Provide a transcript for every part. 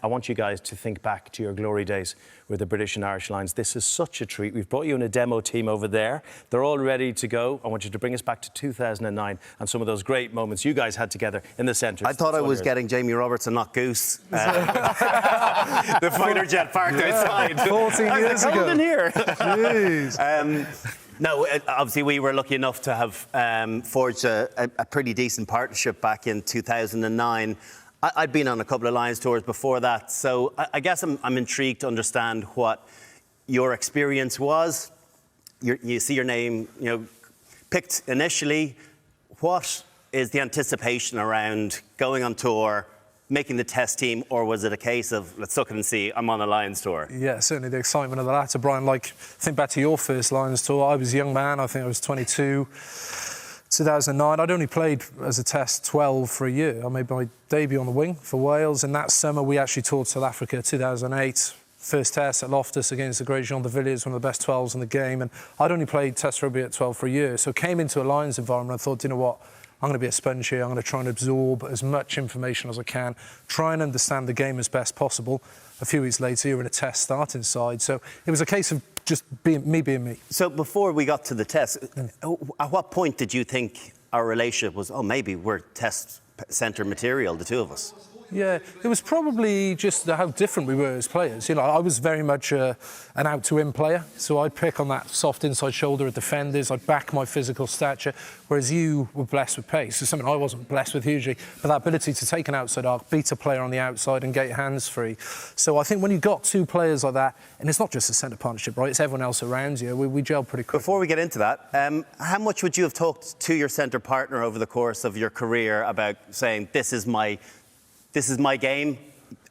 I want you guys to think back to your glory days with the British and Irish Lions. This is such a treat. We've brought you in a demo team over there. They're all ready to go. I want you to bring us back to 2009 and some of those great moments you guys had together in the centre. I thought I was getting Jamie Roberts and not Goose. The fighter jet parked outside. 14 years ago. Cold in here. Jeez. No, obviously we were lucky enough to have forged a pretty decent partnership back in 2009. I'd been on a couple of Lions tours before that, so I guess I'm intrigued to understand what your experience was. You see your name, picked initially. What is the anticipation around going on tour, making the test team, or was it a case of let's suck it and see, I'm on a Lions tour? Yeah, certainly the excitement of the latter, Brian. Think back to your first Lions tour. I was a young man. I think I was 22. 2009, I'd only played as a test 12 for a year. I made my debut on the wing for Wales, and that summer we actually toured South Africa, 2008. First test at Loftus against the great Jean de Villiers, one of the best 12s in the game, and I'd only played test rugby at 12 for a year, so came into a Lions environment. I thought, you know what, I'm going to be a sponge here. I'm going to try and absorb as much information as I can, try and understand the game as best possible. A few weeks later, you're in a test starting side, so it was a case of just being me. So before we got to the test, at what point did you think our relationship was, maybe we're test centre material, the two of us? Yeah, it was probably just how different we were as players. I was very much an out-to-in player, so I'd pick on that soft inside shoulder of defenders, I'd back my physical stature, whereas you were blessed with pace. So something I wasn't blessed with hugely, but that ability to take an outside arc, beat a player on the outside and get your hands free. So I think when you've got two players like that, and it's not just a centre partnership, right, it's everyone else around you, we gel pretty quick. Before we get into that, how much would you have talked to your centre partner over the course of your career about saying, this is my game,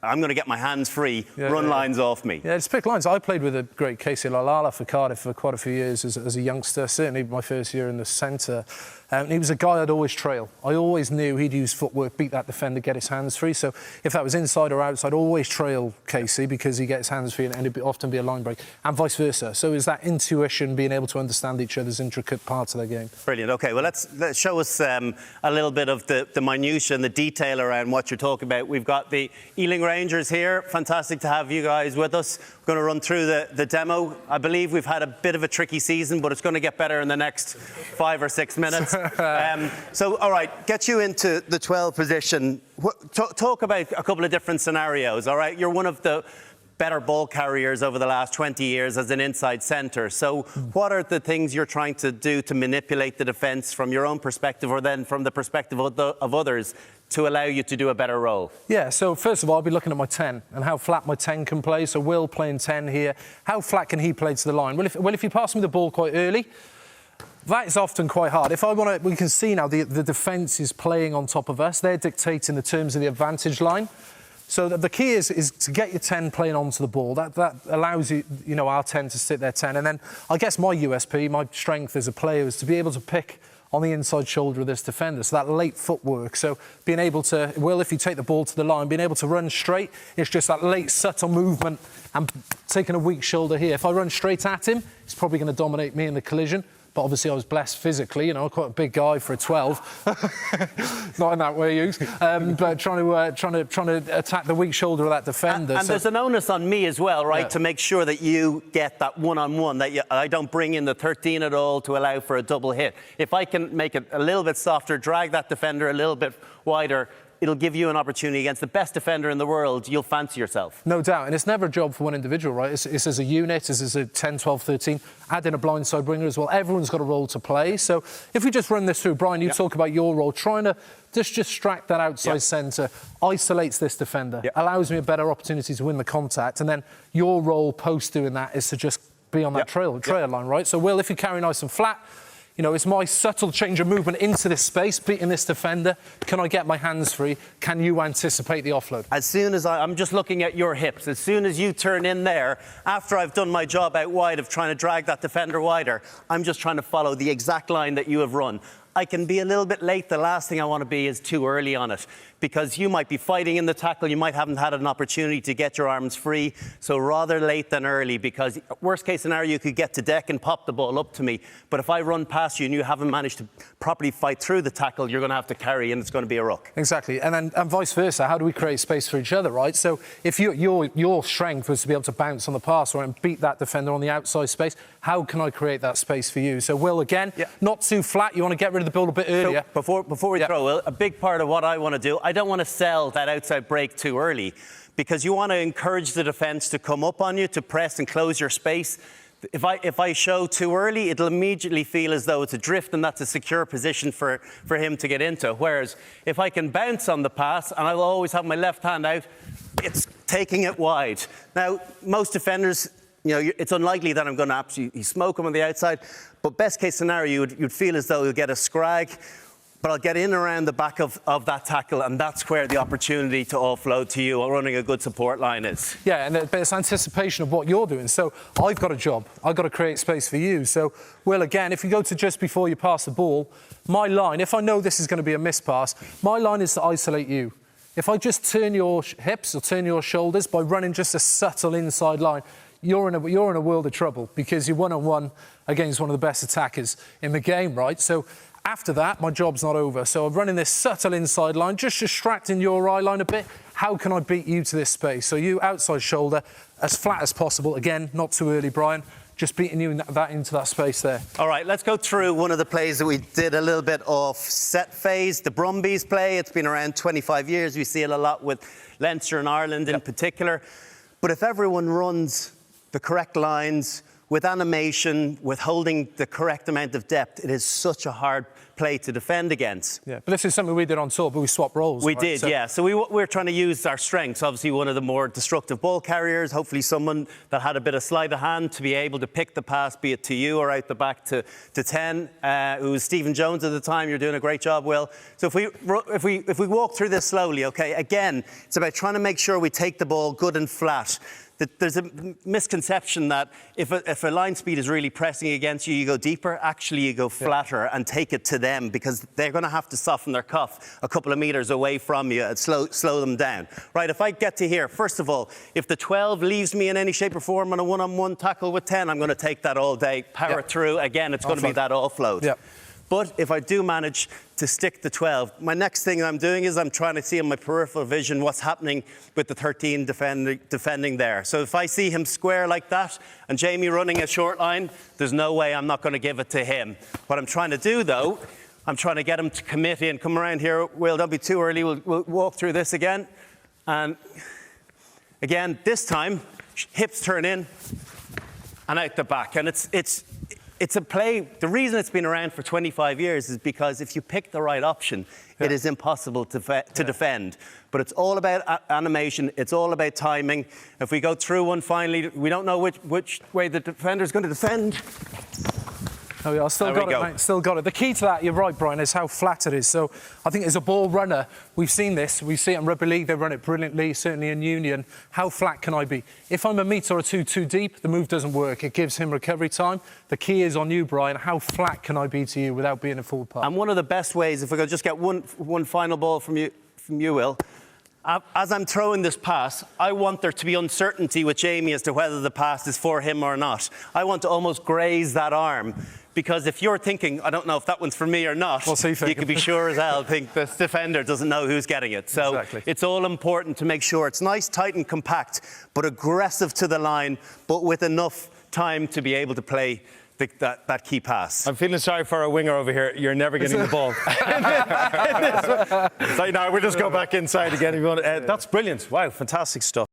I'm going to get my hands free, run lines off me? Yeah, just pick lines. I played with a great Casey Lalala for Cardiff for quite a few years as a youngster, certainly my first year in the centre. And he was a guy I'd always trail. I always knew he'd use footwork, beat that defender, get his hands free. So if that was inside or outside, I'd always trail Casey because he gets hands free and it'd often be a line break, and vice versa. So is that intuition, being able to understand each other's intricate parts of their game. Brilliant. OK, well, let's show us a little bit of the minutiae and the detail around what you're talking about. We've got the Ealing Rangers here. Fantastic to have you guys with us. We're going to run through the demo. I believe we've had a bit of a tricky season, but it's going to get better in the next 5 or 6 minutes. So, all right, get you into the 12 position. Talk about a couple of different scenarios, all right? You're one of the better ball carriers over the last 20 years as an inside centre. So what are the things you're trying to do to manipulate the defence from your own perspective or then from the perspective of others to allow you to do a better role? Yeah, so first of all, I'll be looking at my 10 and how flat my 10 can play. So Will playing 10 here. How flat can he play to the line? Well, if you pass me the ball quite early, that is often quite hard. If I want to, we can see now the defence is playing on top of us. They're dictating the terms of the advantage line. So the key is to get your 10 playing onto the ball. That allows you, our 10 to sit their 10. And then I guess my USP, my strength as a player, is to be able to pick on the inside shoulder of this defender. So that late footwork. So being able to, if you take the ball to the line, being able to run straight, it's just that late subtle movement and taking a weak shoulder here. If I run straight at him, he's probably going to dominate me in the collision. But obviously I was blessed physically, quite a big guy for a 12. Not in that way, Hughes. But trying to attack the weak shoulder of that defender. And there's an onus on me as well, right, to make sure that you get that one-on-one, that I don't bring in the 13 at all to allow for a double hit. If I can make it a little bit softer, drag that defender a little bit wider, it'll give you an opportunity against the best defender in the world. You'll fancy yourself. No doubt. And it's never a job for one individual, right? It's as a unit, it's as a 10, 12, 13. Add in a blindside bringer as well. Everyone's got a role to play. So if we just run this through, Brian, you talk about your role, trying to just distract that outside centre, isolates this defender, allows me a better opportunity to win the contact. And then your role post doing that is to just be on that trail line, right? So, Will, if you carry nice and flat, it's my subtle change of movement into this space, beating this defender. Can I get my hands free? Can you anticipate the offload? As soon as I'm just looking at your hips, as soon as you turn in there, after I've done my job out wide of trying to drag that defender wider, I'm just trying to follow the exact line that you have run. I can be a little bit late. The last thing I want to be is too early on it. because you might be fighting in the tackle, you might haven't had an opportunity to get your arms free, so rather late than early, because worst case scenario, you could get to deck and pop the ball up to me, but if I run past you and you haven't managed to properly fight through the tackle, you're going to have to carry and it's going to be a ruck. Exactly, and vice versa. How do we create space for each other, right? So if your strength was to be able to bounce on the pass or and beat that defender on the outside space, how can I create that space for you? So Will, again, not too flat. You want to get rid of the ball a bit earlier. So before we throw, Will, a big part of what I want to do, I don't want to sell that outside break too early, because you want to encourage the defence to come up on you, to press and close your space. If I show too early, it'll immediately feel as though it's a drift and that's a secure position for him to get into. Whereas if I can bounce on the pass and I'll always have my left hand out, it's taking it wide. Now, most defenders, you know, it's unlikely that I'm going to absolutely smoke him on the outside, but best case scenario, you'd feel as though you'll get a scrag, but I'll get in around the back of that tackle, and that's where the opportunity to offload to you or running a good support line is. Yeah, and it's anticipation of what you're doing. So I've got a job. I've got to create space for you. So, Will, again, if you go to just before you pass the ball, my line, if I know this is going to be a miss pass, my line is to isolate you. If I just turn your hips or turn your shoulders by running just a subtle inside line, you're in a world of trouble, because you're one-on-one against one of the best attackers in the game, right? So after that, my job's not over. So I'm running this subtle inside line, just distracting your eye line a bit. How can I beat you to this space? So you outside shoulder, as flat as possible. Again, not too early, Brian. Just beating you into that space there. All right, let's go through one of the plays that we did a little bit of set phase, the Brumbies play. It's been around 25 years. We see it a lot with Leinster and Ireland in particular. But if everyone runs the correct lines, with animation, with holding the correct amount of depth, it is such a hard play to defend against. Yeah, but this is something we did on tour, but we swapped roles. We did, yeah. So we're trying to use our strengths. Obviously, one of the more destructive ball carriers, hopefully someone that had a bit of sleight of hand to be able to pick the pass, be it to you or out the back to 10, who was Stephen Jones at the time. You're doing a great job, Will. So if we walk through this slowly, okay, again, it's about trying to make sure we take the ball good and flat. There's a misconception that if a line speed is really pressing against you, you go deeper. Actually, you go flatter and take it to them, because they're going to have to soften their cuff a couple of metres away from you and slow them down. Right, if I get to here, first of all, if the 12 leaves me in any shape or form on a one-on-one tackle with 10, I'm going to take that all day, power through. Again, it's going to be that offload. Yep. But if I do manage to stick the 12, my next thing I'm doing is I'm trying to see in my peripheral vision what's happening with the 13 defending there. So if I see him square like that and Jamie running a short line, there's no way I'm not going to give it to him. What I'm trying to do, though, I'm trying to get him to commit in. Come around here, Will, don't be too early. We'll walk through this again. And again, this time, hips turn in and out the back. And it's a play. The reason it's been around for 25 years is because if you pick the right option, it is impossible to defend. But it's all about animation. It's all about timing. If we go through one finally, we don't know which way the defender's going to defend. Oh, yeah, I still got it, mate. Still got it. The key to that, you're right, Brian, is how flat it is. So I think as a ball runner, we've seen this. We see it in rugby league. They run it brilliantly, certainly in union. How flat can I be? If I'm a metre or two too deep, the move doesn't work. It gives him recovery time. The key is on you, Brian. How flat can I be to you without being a full part? And one of the best ways, if we could just get one final ball from you, Will. As I'm throwing this pass, I want there to be uncertainty with Jamie as to whether the pass is for him or not. I want to almost graze that arm. Because if you're thinking, I don't know if that one's for me or not, you can be sure as hell think this defender doesn't know who's getting it. So it's all important to make sure it's nice, tight and compact, but aggressive to the line, but with enough time to be able to play that key pass. I'm feeling sorry for our winger over here. You're never getting the ball. It's like, no, we'll just go back inside again. If you want. That's brilliant. Wow, fantastic stuff.